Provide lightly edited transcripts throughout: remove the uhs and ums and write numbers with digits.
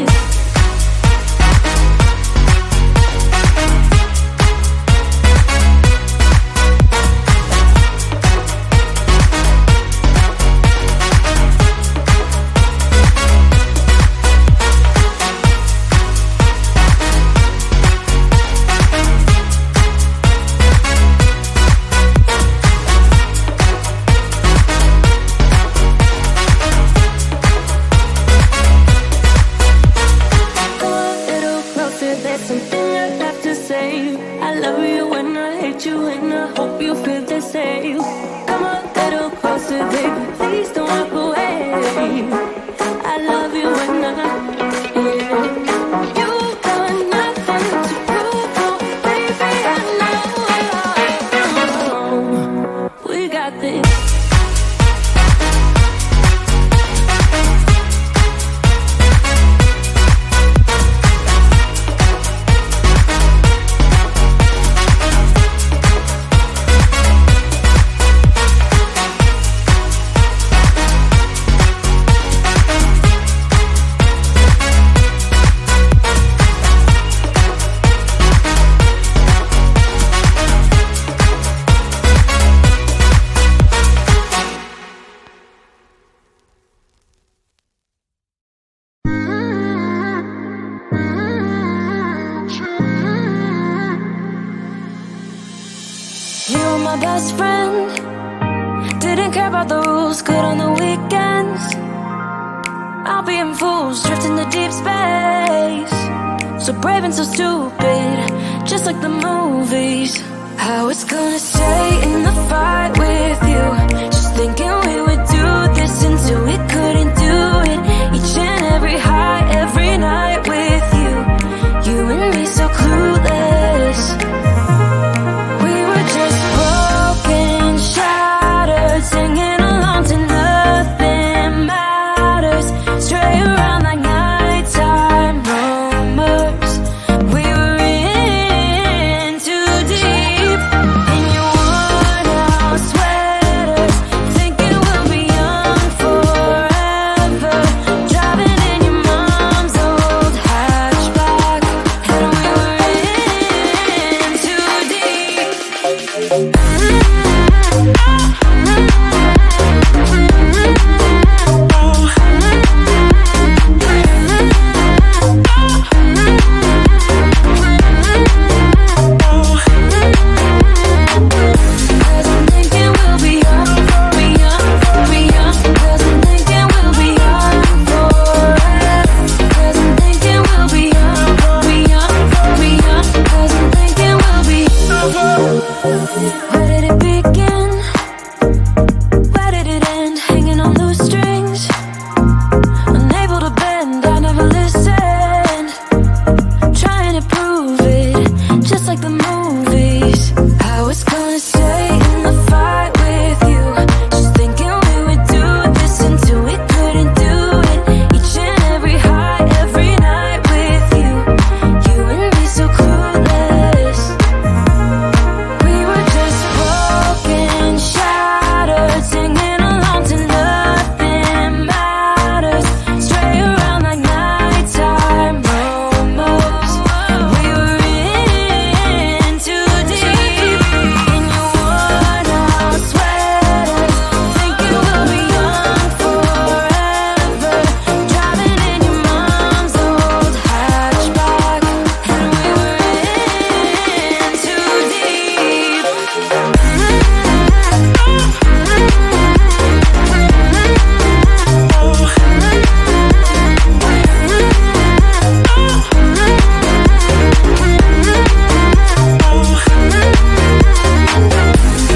this. My best friend didn't care about the rules, good on the weekends. I'll be in fools, drifting to deep space. So brave and so stupid, just like the movies. I was gonna stay in the fight with you, just thinking we would do this until we couldn't do it. Each and every high, every night with you, you and me so clueless. Singing along to nothing matters. Stray around like nighttime rumors. We were in too deep. In your worn out sweaters, thinking we'll be young forever. Driving in your mom's old hatchback, and we were in too deep. Where did it begin? Where did it end? Hanging on loose strings, unable to bend, I never listened. Trying to prove it, just like the movies. I was gonna stay in the fight with you, just thinking we would do this until we couldn't do it. Each and every high, every night with you, you and me so clueless. We were just broken, shattered, singing along to nothing matters. Stray around like nighttime rumors. We were in too deep. In your worn out sweaters, thinking we'll be young forever. Driving in your mom's old hatchback, and we were in too deep.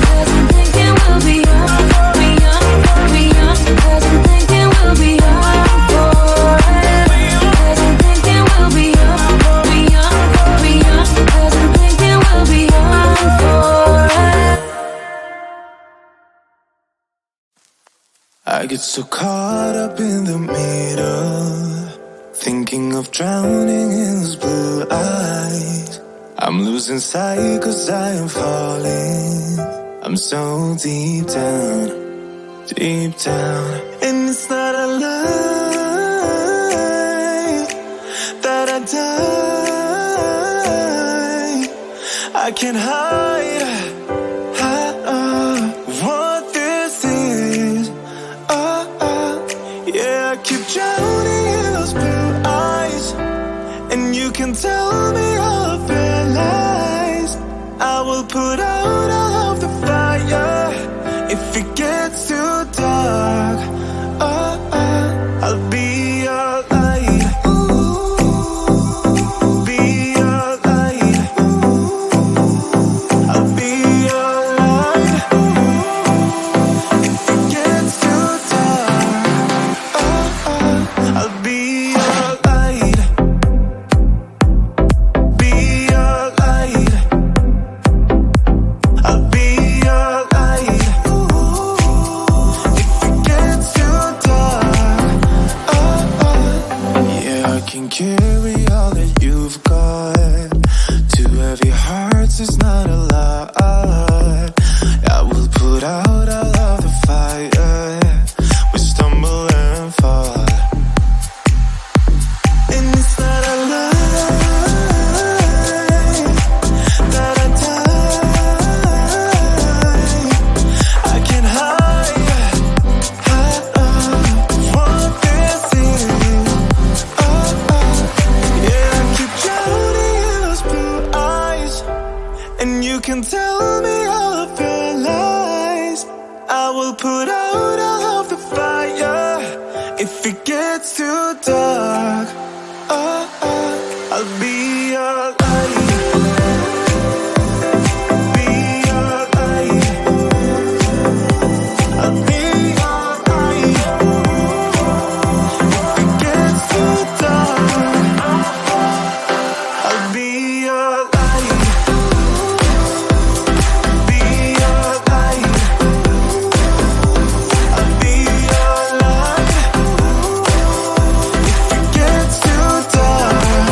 Cause I'm thinking we'll be young, cause I'm thinking we'll be young forever. Cause I'm thinking we'll be young, cause I'm thinking we'll be young forever. I get so caught up in the middle, thinking of drowning in those blue eyes. I'm losing sight cause I am falling. I'm so deep down, and it's not a lie. I die. I can't hide what this is. Yeah, I keep drowning in those blue eyes, and you can tell me all of your lies. I will put out all of the fire if it gets too dark. I'll be your light. Be your light. I'll be your light. If it gets too dark, I'll be your light. Be your light. I'll be your light. If it gets too dark, yeah, I can carry all that you've got. Two heavy hearts is not a lot. I will put out all of the fire. We stumble and fall, and it's not a lie that I die. I can't hide what this is. Yeah, I keep drowning in those blue eyes, and you can tell me all of your lies. I will put out all of the fire if it gets too dark. I'll be your light. Be your light. I'll be your light. If it gets too dark, I'll be your light. Be your light. I'll be your light. If it gets too dark,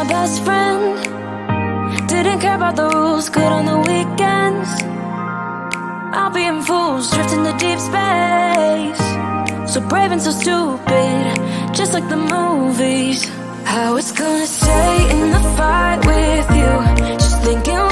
my best friend. Didn't care about the rules, good on the weekends. I'll be in fools, drifting to deep space. So brave and so stupid, just like the movies. I was gonna stay in the fight with you, just thinking